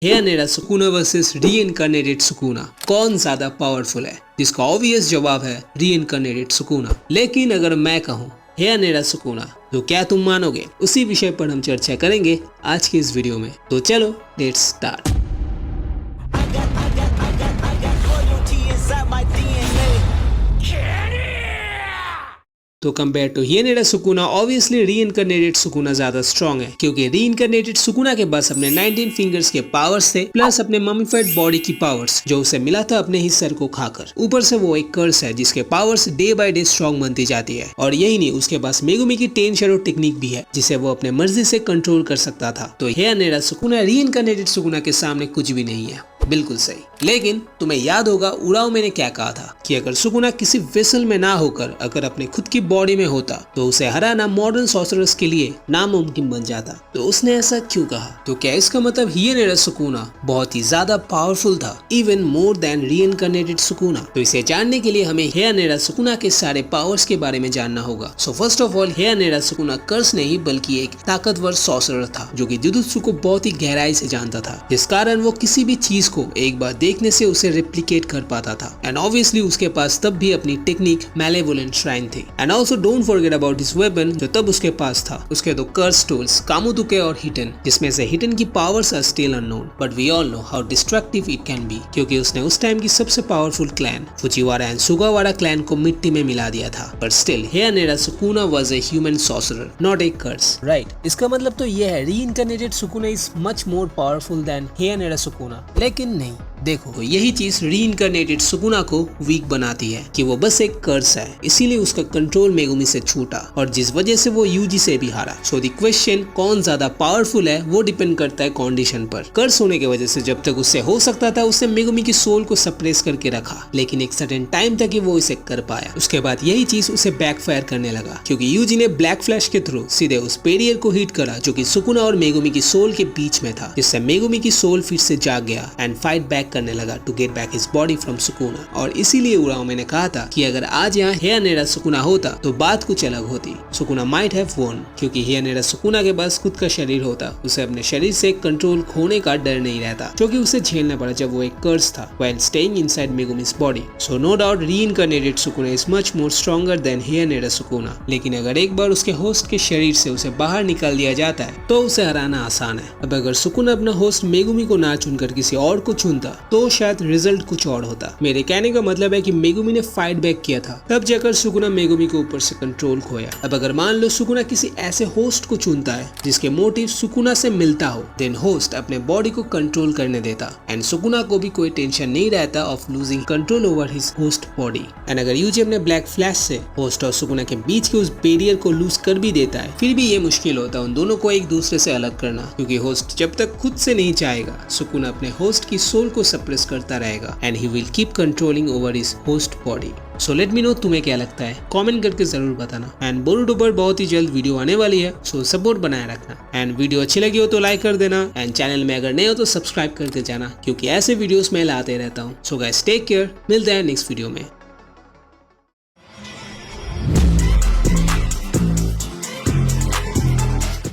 हेयानेरा Sukuna versus reincarnated Sukuna, कौन ज्यादा powerful है? जिसका ऑब्वियस जवाब है रीइनकार्नेटेड सुकुना। लेकिन अगर मैं कहूँ हेयानेरा सुकुना, तो क्या तुम मानोगे? उसी विषय पर हम चर्चा करेंगे आज की इस वीडियो में। तो चलो लेट्स स्टार्ट। तो compare to Heian era Sukuna, obviously reincarnated Sukuna ज्यादा स्ट्रॉन्ग है, क्योंकि रीइनकार्नेटेड सुकुना के पास अपने 19 फिंगर्स के पावर्स थे, प्लस अपने मम्मीफाइड बॉडी की पावर्स जो उसे मिला था अपने ही सर को खाकर। ऊपर से वो एक कर्स है जिसके powers day by day strong बनती जाती है। और यही नहीं, उसके पास मेगुमी की 10 शैडो टेक्निक भी है जिसे वो अपने मर्जी से कंट्रोल कर सकता था। तो हेयानेरा सुकुना रीइनकार्नेटेड सुकुना के सामने कुछ भी नहीं है। बिल्कुल सही। लेकिन तुम्हें याद होगा उराओ मैंने क्या कहा था कि अगर सुकुना किसी वेसल में ना होकर अगर अपने खुद की बॉडी में होता तो उसे हराना मॉडर्न सॉर्सरर्स के लिए नामुमकिन बन जाता। तो उसने ऐसा क्यों कहा? तो क्या इसका मतलब हेयानेरा सुकुना बहुत ही ज्यादा पावरफुल था, even more than reincarnated Sukuna? तो इसे जानने के लिए हमें हेयानेरा सुकुना के सारे पावर्स के बारे में जानना होगा। So first of all, Heian era Sukuna curse नहीं बल्कि एक ताकतवर सॉर्सरर था जो कि जुजुत्सु को बहुत ही गहराई से जानता था, जिस कारण वो किसी भी चीज को एक बार देखने से उसे रेप्लिकेट कर पाता था। एंड ऑब्वियसली उसके पास तब भी अपनी टेक्निक मैलेवोलेंट श्राइन थी। And also don't forget about his weapon जो तब उसके पास था, उसके दो कर्स टूल्स कामुतुके और हिटन, जिसमें से हिटन की powers are still unknown but we all know how destructive it can be, क्योंकि उसने उस टाइम की सबसे powerful clan Fujiwara and Sugawara clan को मिट्टी में मिला दिया था। But still Heian era Sukuna was a human sorcerer, not a curse, right? इसका मतलब तो यह है reincarnated Sukuna is much more powerful than Heian era Sukuna. लेकिन नहीं, देखो, तो यही चीज रीइनकार्नेटेड सुकुना को वीक बनाती है कि वो बस एक कर्स है, इसीलिए उसका कंट्रोल मेगुमी से छूटा और जिस वजह से वो यूजी से भी हारा। सो द क्वेश्चन कौन ज्यादा पावरफुल है वो डिपेंड करता है कंडीशन पर। कर्स होने की वजह से जब तक उससे हो सकता था उसने मेगुमी की सोल को सप्रेस करके रखा, लेकिन एक सर्टेन टाइम तक ही वो इसे कर पाया। उसके बाद यही चीज उसे बैकफायर करने लगा, क्योंकि यूजी ने ब्लैक फ्लैश के थ्रू सीधे उस पेरियर को हिट करा जो कि सुकुना और मेगुमी की सोल के बीच में था, जिससे मेगुमी की सोल फिर से जाग गया एंड फाइट बैक करने लगा to get back his body from Sukuna. और इसीलिए उराओ मैंने कहा था कि अगर आज यहाँ हेयानेरा सुकुना होता तो बात कुछ अलग होती। सुकुना माइट हैव वॉन, क्योंकि हेयानेरा सुकुना के पास खुद का शरीर होता, उसे अपने शरीर से कंट्रोल खोने का डर नहीं रहता, जो कि उसे झेलना पड़ा जब वो एक कर्स था while staying inside Megumi's body. So no doubt reincarnated Sukuna is much more stronger than Heian era Sukuna. लेकिन अगर एक बार उसके होस्ट के शरीर से उसे बाहर निकाल दिया जाता है तो उसे हराना आसान है। अब अगर सुकुना अपना होस्ट मेगुमी को ना चुनकर किसी और को चुनता तो शायद रिजल्ट कुछ और होता। मेरे कहने का मतलब है कि मेगुमी ने फाइट बैक किया था, तब जाकर सुकुना मेगुमी के ऊपर से कंट्रोल खोया। अब अगर मान लो सुकुना किसी ऐसे होस्ट को चुनता है जिसके मोटिव सुकुना से मिलता हो, देन होस्ट अपने बॉडी को कंट्रोल करने देता एंड सुकुना को भी कोई टेंशन नहीं रहता of losing control over his host body. And अगर यूजी अपने ब्लैक फ्लैश से होस्ट और सुकुना के बीच के उस बैरियर को लूज कर भी देता है, फिर भी ये मुश्किल होता है उन दोनों को एक दूसरे से अलग करना, क्योंकि होस्ट जब तक खुद से नहीं चाहेगा सुकुना अपने होस्ट की सोल को सप्रेस करता रहेगा and he will keep controlling over his host body. So let me know तुम्हें क्या लगता है, कमेंट करके जरूर बताना। एंड बोरुटो पर बहुत ही जल्द वीडियो आने वाली है, सो सपोर्ट बनाए रखना। एंड वीडियो अच्छी लगी हो तो लाइक कर देना एंड चैनल में अगर नए हो तो सब्सक्राइब करके जाना, क्योंकि ऐसे वीडियोस मैं लाते रहता हूँ। सो गाइस टेक केयर, मिलते हैं नेक्स्ट वीडियो में।